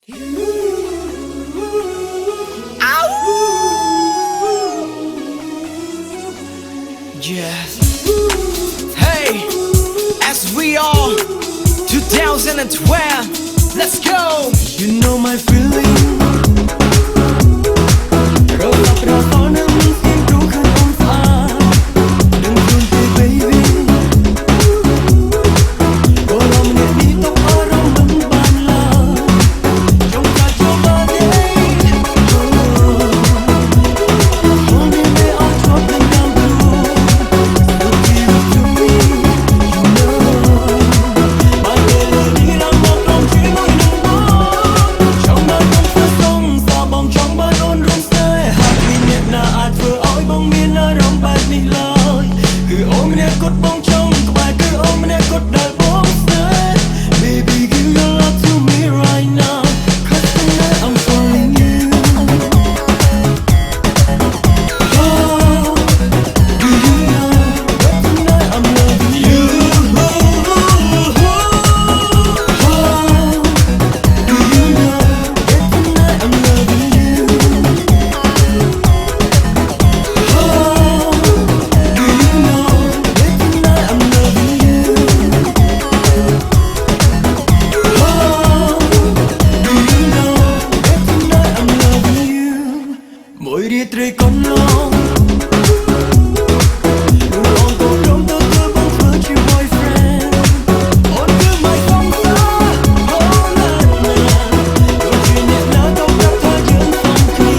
Yes. Hey, as we are 2012, let's go. You know my feeling. Roll up, roll on, and we can do it on fire. Đừng buồn đi, baby. Cô lòng nhẹ đi tóc ở rong vẫn ban lời. Trong cả cho ba day. Hold me, may I drop them down blue. Still give it to me, you know. My melody đang ngọt ngào trên môi nồng mơ. Trong ba con phố sông xa bóng trong ba đôn rung say. Hạt vì nhẹ na ạt vừa oi bóng miên na rong bát mi lời. Cứ ôm nè cốt bóng trong các bài cứ ôm nè cốt đời bóng say. Baby give your love to me right now. 'Cause tonight I'm falling you. Oh, do you know that tonight I'm loving you? Oh, do you know that tonight I'm loving you? Oh, do you know that tonight I'm loving you? Oh, do you know that tonight I'm loving you? Mỗi đi tre con long. Đừng còn cố trong tôi bóng phơ chi boyfriend. Ôn cứ mãi không xa. Oh na na. Đôi chuyện nhẹ nhàng trong các thơ dưỡng phong khí.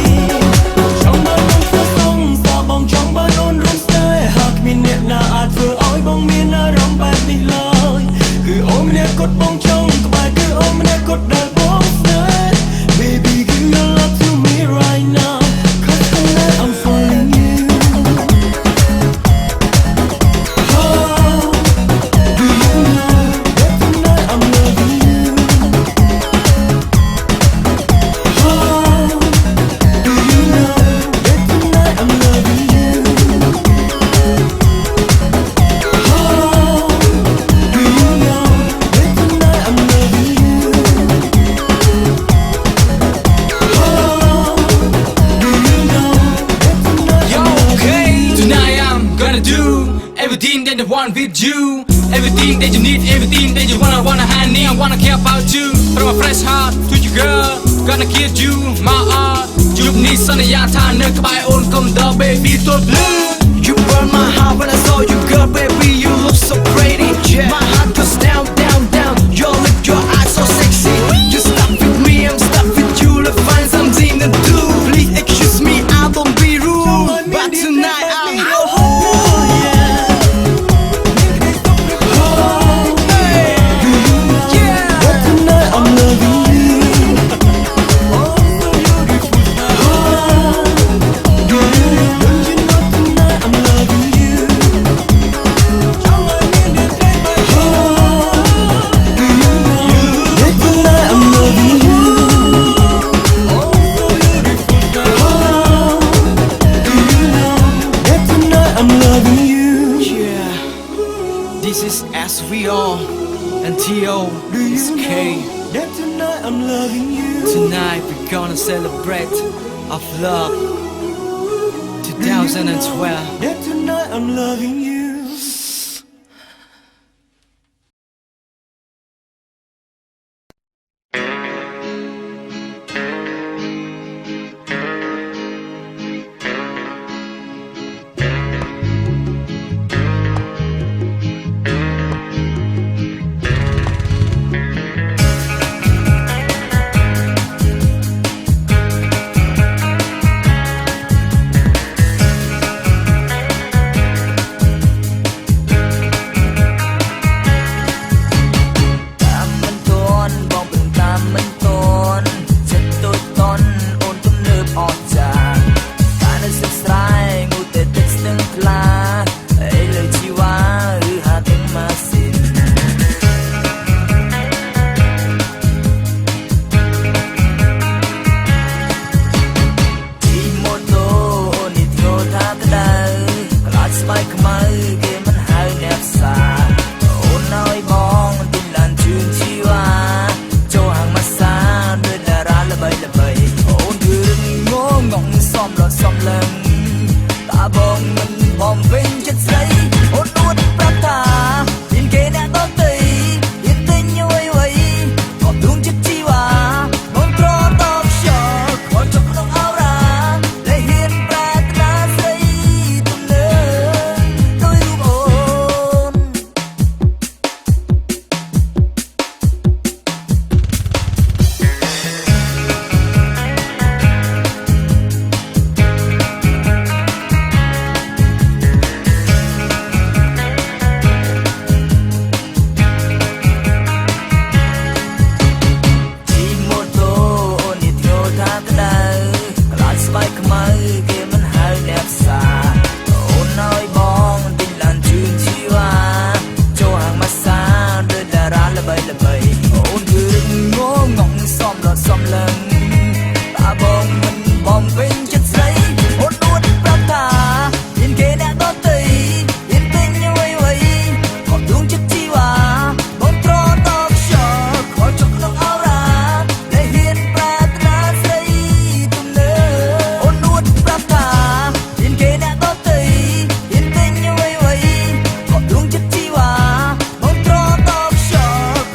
Trong ba con phố sông xa bóng trong ba đôn rung say. Hạc mi nhẹ nhàng ạt vừa oi bóng miên na rong bát mi lời. Cứ ôm nè cốt bóng trong các bài cứ ôm nè cốt đời bóng say. Baby give your love to me right now. 'Cause tonight I'm falling you. Oh, do you know that tonight I'm loving you? Oh, do you know that tonight I'm loving you? Oh, do you know that tonight I'm loving you? Oh, do you know that tonight Yo, I'm loving okay. Tonight I'm gonna do everything that I want with you. Everything that you need, everything that you wanna have me. I wanna care about you. From a fresh heart to you, girl. Gonna give you my heart. You need something I can't know. Goodbye, own come down, baby. So blue. You burn my heart when I saw you, girl, baby. You look so pretty. My heart goes down, down, down. Your lip, your eyes so sexy. You stuck with me, I'm stuck with you. Let's find something to do. Please excuse me, I don't be rude, but tonight I'm you. Oh, yeah. Hey, yeah. But tonight I'm loving you. Oh, so beautiful. Oh, do you know tonight I'm loving you? Trong anh nhìn đến thấy bài oh, do you know that tonight I'm loving you? Oh, so beautiful. Oh, do you know that tonight I'm loving you? Yeah, this is as we are until Do you it's K. know that tonight I'm loving you? Tonight we're gonna celebrate of love 2012. That tonight I'm loving you. ងមិនបំពេញ